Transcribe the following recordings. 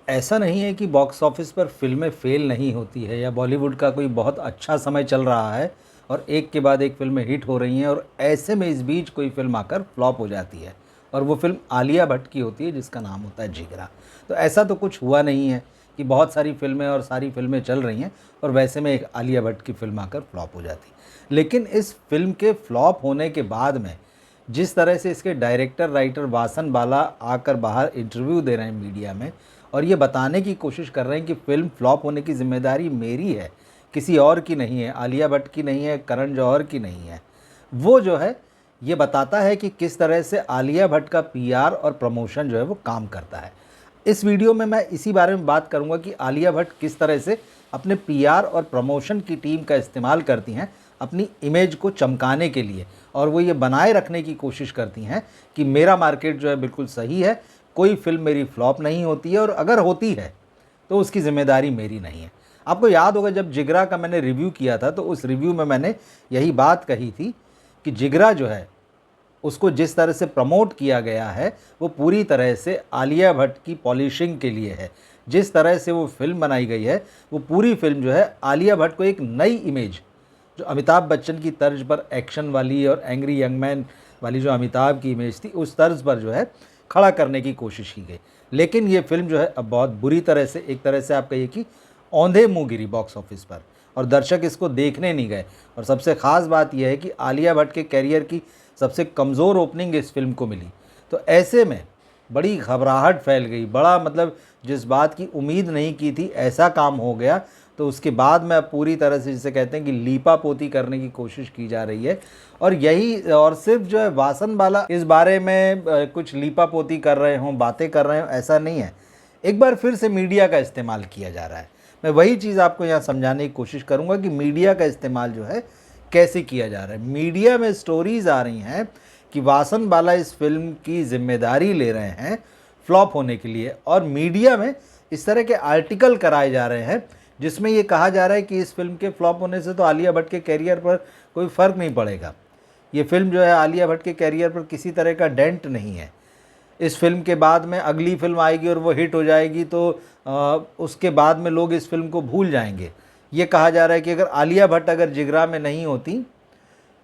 ऐसा नहीं है कि बॉक्स ऑफिस पर फिल्में फेल नहीं होती है या बॉलीवुड का कोई बहुत अच्छा समय चल रहा है और एक के बाद एक फिल्में हिट हो रही हैं और ऐसे में इस बीच कोई फिल्म आकर फ्लॉप हो जाती है और वो फिल्म आलिया भट्ट की होती है जिसका नाम होता है जिगरा। तो ऐसा तो कुछ हुआ नहीं है कि बहुत सारी फिल्में और सारी फिल्में चल रही हैं और वैसे में एक आलिया भट्ट की फिल्म आकर फ्लॉप हो जाती है। लेकिन इस फिल्म के फ्लॉप होने के बाद में जिस तरह से इसके डायरेक्टर राइटर वासन बाला आकर बाहर इंटरव्यू दे रहे हैं मीडिया में और ये बताने की कोशिश कर रहे हैं कि फ़िल्म फ्लॉप होने की ज़िम्मेदारी मेरी है, किसी और की नहीं है, आलिया भट्ट की नहीं है, करण जौहर की नहीं है। वो जो है ये बताता है कि किस तरह से आलिया भट्ट का पीआर और प्रमोशन जो है वो काम करता है। इस वीडियो में मैं इसी बारे में बात करूंगा कि आलिया भट्ट किस तरह से अपने पीआर और प्रमोशन की टीम का इस्तेमाल करती हैं अपनी इमेज को चमकाने के लिए और वो ये बनाए रखने की कोशिश करती हैं कि मेरा मार्केट जो है बिल्कुल सही है, कोई फिल्म मेरी फ्लॉप नहीं होती है और अगर होती है तो उसकी ज़िम्मेदारी मेरी नहीं है। आपको याद होगा जब जिगरा का मैंने रिव्यू किया था तो उस रिव्यू में मैंने यही बात कही थी कि जिगरा जो है उसको जिस तरह से प्रमोट किया गया है वो पूरी तरह से आलिया भट्ट की पॉलिशिंग के लिए है। जिस तरह से वो फिल्म बनाई गई है वो पूरी फिल्म जो है आलिया भट्ट को एक नई इमेज, जो अमिताभ बच्चन की तर्ज पर एक्शन वाली और एंग्री यंग मैन वाली जो अमिताभ की इमेज थी उस तर्ज पर जो है खड़ा करने की कोशिश की गई। लेकिन ये फिल्म जो है अब बहुत बुरी तरह से, एक तरह से आप कहिए कि औंधे मुँह गिरी बॉक्स ऑफिस पर और दर्शक इसको देखने नहीं गए। और सबसे ख़ास बात यह है कि आलिया भट्ट के कैरियर की सबसे कमज़ोर ओपनिंग इस फिल्म को मिली। तो ऐसे में बड़ी घबराहट फैल गई, बड़ा मतलब जिस बात की उम्मीद नहीं की थी ऐसा काम हो गया। तो उसके बाद में अब पूरी तरह से जिसे कहते हैं कि लीपा पोती करने की कोशिश की जा रही है और यही, और सिर्फ जो है वासन बाला इस बारे में कुछ लीपा पोती कर रहे हों, बातें कर रहे हों, ऐसा नहीं है। एक बार फिर से मीडिया का इस्तेमाल किया जा रहा है। मैं वही चीज़ आपको यहाँ समझाने की कोशिश करूँगा कि मीडिया का इस्तेमाल जो है कैसे किया जा रहा है। मीडिया में स्टोरीज़ आ रही हैं कि वासन बाला इस फिल्म की जिम्मेदारी ले रहे हैं फ्लॉप होने के लिए और मीडिया में इस तरह के आर्टिकल कराए जा रहे हैं जिसमें ये कहा जा रहा है कि इस फिल्म के फ्लॉप होने से तो आलिया भट्ट के कैरियर पर कोई फ़र्क नहीं पड़ेगा। ये फिल्म जो है आलिया भट्ट के कैरियर पर किसी तरह का डेंट नहीं है। इस फिल्म के बाद में अगली फिल्म आएगी और वो हिट हो जाएगी तो उसके बाद में लोग इस फिल्म को भूल जाएंगे। ये कहा जा रहा है कि अगर आलिया भट्ट अगर जिगरा में नहीं होती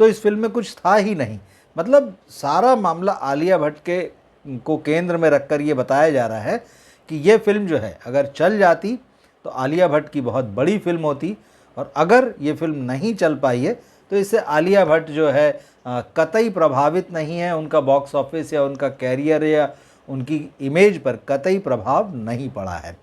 तो इस फिल्म में कुछ था ही नहीं। मतलब सारा मामला आलिया भट्ट के को केंद्र में रखकर ये बताया जा रहा है कि ये फिल्म जो है अगर चल जाती तो आलिया भट्ट की बहुत बड़ी फिल्म होती और अगर ये फिल्म नहीं चल पाई है तो इससे आलिया भट्ट जो है कतई प्रभावित नहीं है, उनका बॉक्स ऑफिस या उनका कैरियर या उनकी इमेज पर कतई प्रभाव नहीं पड़ा है।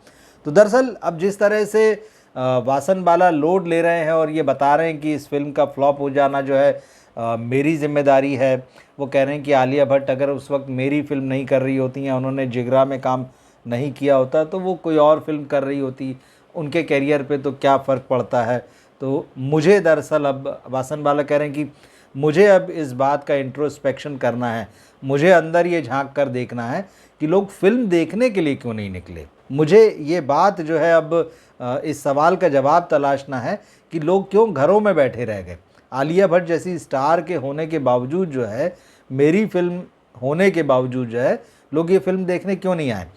तो दरअसल अब जिस तरह से वासन बाला लोड ले रहे हैं और ये बता रहे हैं कि इस फिल्म का फ्लॉप हो जाना जो है मेरी जिम्मेदारी है। वो कह रहे हैं कि आलिया भट्ट अगर उस वक्त मेरी फिल्म नहीं कर रही होती या उन्होंने जिगरा में काम नहीं किया होता तो वो कोई और फिल्म कर रही होती, उनके कैरियर पे तो क्या फ़र्क पड़ता है। तो मुझे दरअसल अब वासन बाला कह रहे हैं कि मुझे अब इस बात का इंट्रोस्पेक्शन करना है, मुझे अंदर ये झांक कर देखना है कि लोग फिल्म देखने के लिए क्यों नहीं निकले। मुझे ये बात जो है अब इस सवाल का जवाब तलाशना है कि लोग क्यों घरों में बैठे रह गए। आलिया भट्ट जैसी स्टार के होने के बावजूद जो है, मेरी फिल्म होने के बावजूद जो है, लोग ये फिल्म देखने क्यों नहीं आए।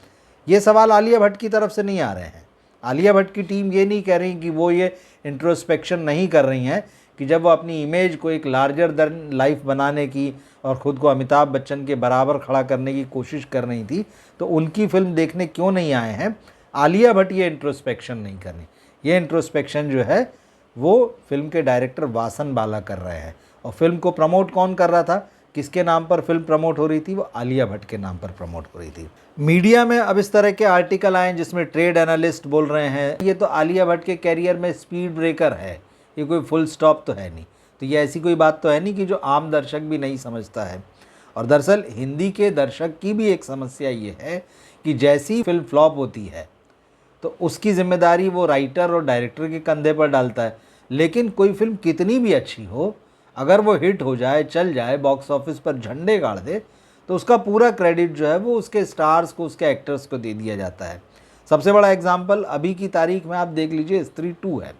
ये सवाल आलिया भट्ट की तरफ से नहीं आ रहे हैं। आलिया भट्ट की टीम ये नहीं कह रही कि वो ये इंट्रोस्पेक्शन नहीं कर रही हैं कि जब वो अपनी इमेज को एक लार्जर देन लाइफ बनाने की और ख़ुद को अमिताभ बच्चन के बराबर खड़ा करने की कोशिश कर रही थी तो उनकी फिल्म देखने क्यों नहीं आए हैं। आलिया भट्ट ये इंट्रोस्पेक्शन नहीं कर रही, ये इंट्रोस्पेक्शन जो है वो फिल्म के डायरेक्टर वासन बाला कर रहे हैं। और फिल्म को प्रमोट कौन कर रहा था, किसके नाम पर फिल्म प्रमोट हो रही थी, वो आलिया भट्ट के नाम पर प्रमोट हो रही थी। मीडिया में अब इस तरह के आर्टिकल आए जिसमें ट्रेड एनालिस्ट बोल रहे हैं ये तो आलिया भट्ट के कैरियर में स्पीड ब्रेकर है, ये कोई फुल स्टॉप तो है नहीं। तो ये ऐसी कोई बात तो है नहीं कि जो आम दर्शक भी नहीं समझता है। और दरअसल हिंदी के दर्शक की भी एक समस्या ये है कि जैसी फिल्म फ्लॉप होती है तो उसकी जिम्मेदारी वो राइटर और डायरेक्टर के कंधे पर डालता है। लेकिन कोई फिल्म कितनी भी अच्छी हो, अगर वो हिट हो जाए, चल जाए, बॉक्स ऑफिस पर झंडे गाड़ दे तो उसका पूरा क्रेडिट जो है वो उसके स्टार्स को, उसके एक्टर्स को दे दिया जाता है। सबसे बड़ा एग्जाम्पल अभी की तारीख में आप देख लीजिए, स्त्री 2 है।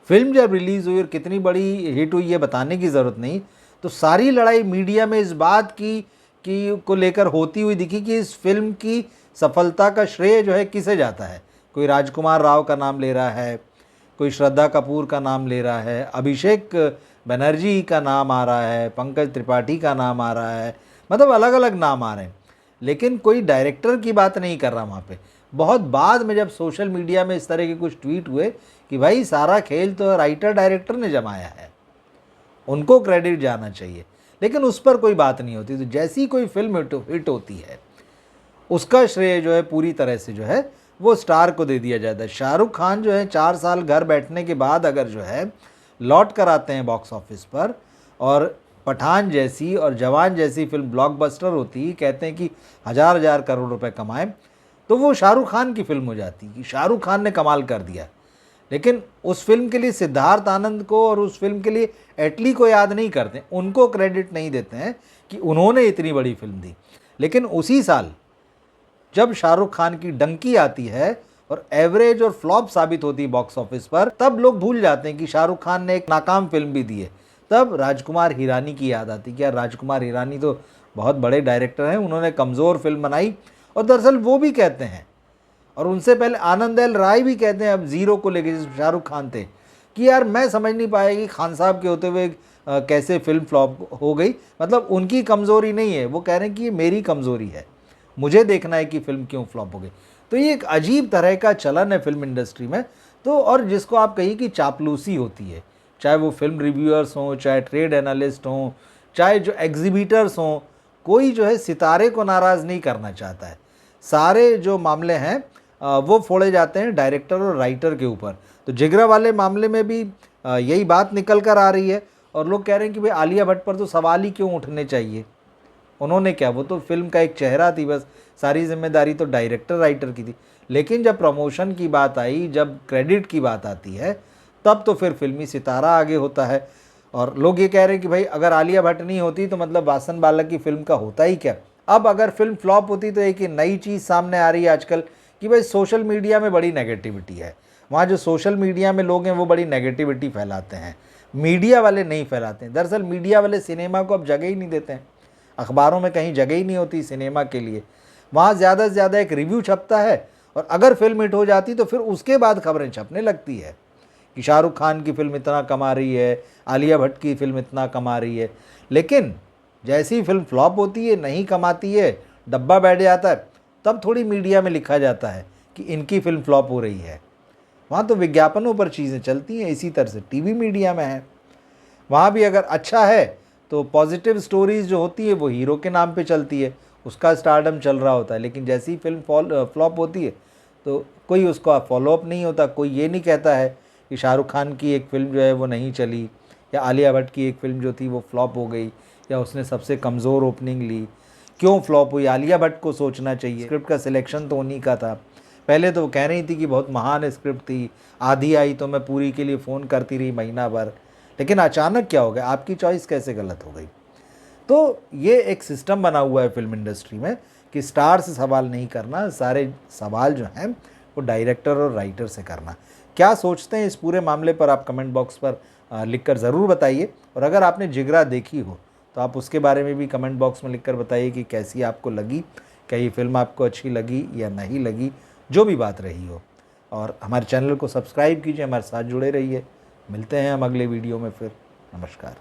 फिल्म जब रिलीज़ हुई और कितनी बड़ी हिट हुई ये बताने की ज़रूरत नहीं, तो सारी लड़ाई मीडिया में इस बात की को लेकर होती हुई दिखी कि इस फिल्म की सफलता का श्रेय जो है किसे जाता है? कोई राजकुमार राव का नाम ले रहा है, कोई श्रद्धा कपूर का नाम ले रहा है, अभिषेक बनर्जी का नाम आ रहा है, पंकज त्रिपाठी का नाम आ रहा है, मतलब अलग अलग नाम आ रहे हैं, लेकिन कोई डायरेक्टर की बात नहीं कर रहा वहाँ पे। बहुत बाद में जब सोशल मीडिया में इस तरह के कुछ ट्वीट हुए कि भाई सारा खेल तो राइटर डायरेक्टर ने जमाया है, उनको क्रेडिट जाना चाहिए, लेकिन उस पर कोई बात नहीं होती। तो जैसी कोई फिल्म हिट होती है उसका श्रेय जो है पूरी तरह से जो है वो स्टार को दे दिया जाता है। शाहरुख खान जो है 4 साल घर बैठने के बाद अगर जो है लौट कर आते हैं बॉक्स ऑफिस पर, और पठान जैसी और जवान जैसी फिल्म ब्लॉकबस्टर होती, कहते हैं कि हज़ार हज़ार करोड़ रुपए कमाएं, तो वो शाहरुख खान की फिल्म हो जाती कि शाहरुख खान ने कमाल कर दिया। लेकिन उस फिल्म के लिए सिद्धार्थ आनंद को और उस फिल्म के लिए एटली को याद नहीं करते, उनको क्रेडिट नहीं देते हैं कि उन्होंने इतनी बड़ी फिल्म दी। लेकिन उसी साल जब शाहरुख खान की डंकी आती है और एवरेज और फ्लॉप साबित होती है बॉक्स ऑफिस पर, तब लोग भूल जाते हैं कि शाहरुख खान ने एक नाकाम फिल्म भी दी है। तब राजकुमार हिरानी की याद आती कि यार राजकुमार हिरानी तो बहुत बड़े डायरेक्टर हैं, उन्होंने कमज़ोर फिल्म बनाई। और दरअसल वो भी कहते हैं, और उनसे पहले आनंद एल राय भी कहते हैं, अब जीरो को लेके शाहरुख खान थे, कि यार मैं समझ नहीं पाया कि खान साहब के होते हुए कैसे फिल्म फ्लॉप हो गई। मतलब उनकी कमज़ोरी नहीं है, वो कह रहे हैं कि ये मेरी कमज़ोरी है, मुझे देखना है कि फ़िल्म क्यों फ्लॉप हो गई। तो ये एक अजीब तरह का चलन है फिल्म इंडस्ट्री में। तो और जिसको आप कहिए कि चापलूसी होती है, चाहे वो फिल्म रिव्यूअर्स हों, चाहे ट्रेड एनालिस्ट हों, चाहे जो एग्जीबिटर्स हों, कोई जो है सितारे को नाराज़ नहीं करना चाहता है। सारे जो मामले हैं वो फोड़े जाते हैं डायरेक्टर और राइटर के ऊपर। तो जिगरा वाले मामले में भी यही बात निकल कर आ रही है, और लोग कह रहे हैं कि भाई आलिया भट्ट पर तो सवाल ही क्यों उठने चाहिए, उन्होंने क्या, वो तो फिल्म का एक चेहरा थी, बस सारी जिम्मेदारी तो डायरेक्टर राइटर की थी। लेकिन जब प्रमोशन की बात आई, जब क्रेडिट की बात आती है, तब तो फिर फिल्मी सितारा आगे होता है। और लोग ये कह रहे हैं कि भाई अगर आलिया भट्ट नहीं होती तो मतलब वासन बालक की फिल्म का होता ही क्या। अब अगर फिल्म फ्लॉप होती तो एक नई चीज़ सामने आ रही है आजकल कि भाई सोशल मीडिया में बड़ी नेगेटिविटी है। वहाँ जो सोशल मीडिया में लोग हैं वो बड़ी नेगेटिविटी फैलाते हैं, मीडिया वाले नहीं फैलाते हैं। दरअसल मीडिया वाले सिनेमा को अब जगह ही नहीं देते हैं, अखबारों में कहीं जगह ही नहीं होती सिनेमा के लिए। वहाँ ज़्यादा से ज़्यादा एक रिव्यू छपता है, और अगर फिल्म हिट हो जाती तो फिर उसके बाद खबरें छपने लगती है कि शाहरुख खान की फिल्म इतना कमा रही है, आलिया भट्ट की फिल्म इतना कमा रही है। लेकिन जैसी फिल्म फ्लॉप होती है, नहीं कमाती है, डब्बा बैठ जाता है, तब थोड़ी मीडिया में लिखा जाता है कि इनकी फिल्म फ्लॉप हो रही है। वहाँ तो विज्ञापनों पर चीज़ें चलती हैं। इसी तरह से टीवी मीडिया में है, वहाँ भी अगर अच्छा है तो पॉजिटिव स्टोरीज़ जो होती है वो हीरो के नाम पे चलती है, उसका स्टारडम चल रहा होता है। लेकिन जैसी ही फिल्म फ्लॉप होती है तो कोई उसका फॉलोअप नहीं होता, कोई ये नहीं कहता है कि शाहरुख खान की एक फ़िल्म जो है वो नहीं चली, या आलिया भट्ट की एक फ़िल्म जो थी वो फ्लॉप हो गई, या उसने सबसे कमज़ोर ओपनिंग ली, क्यों फ्लॉप हुई। आलिया भट्ट को सोचना चाहिए, स्क्रिप्ट का सिलेक्शन तो उन्हीं का था। पहले तो वो कह रही थी कि बहुत महान स्क्रिप्ट थी, आधी आई तो मैं पूरी के लिए फ़ोन करती रही महीना भर, लेकिन अचानक क्या हो गया, आपकी चॉइस कैसे गलत हो गई। तो ये एक सिस्टम बना हुआ है फिल्म इंडस्ट्री में कि स्टार से सवाल नहीं करना, सारे सवाल जो हैं वो डायरेक्टर और राइटर से करना। क्या सोचते हैं इस पूरे मामले पर आप कमेंट बॉक्स पर लिखकर ज़रूर बताइए। और अगर आपने जिगरा देखी हो तो आप उसके बारे में भी कमेंट बॉक्स में लिखकर बताइए कि कैसी आपको लगी, क्या ये फिल्म आपको अच्छी लगी या नहीं लगी, जो भी बात रही हो। और हमारे चैनल को सब्सक्राइब कीजिए, हमारे साथ जुड़े रहिए। मिलते हैं हम अगले वीडियो में फिर। नमस्कार।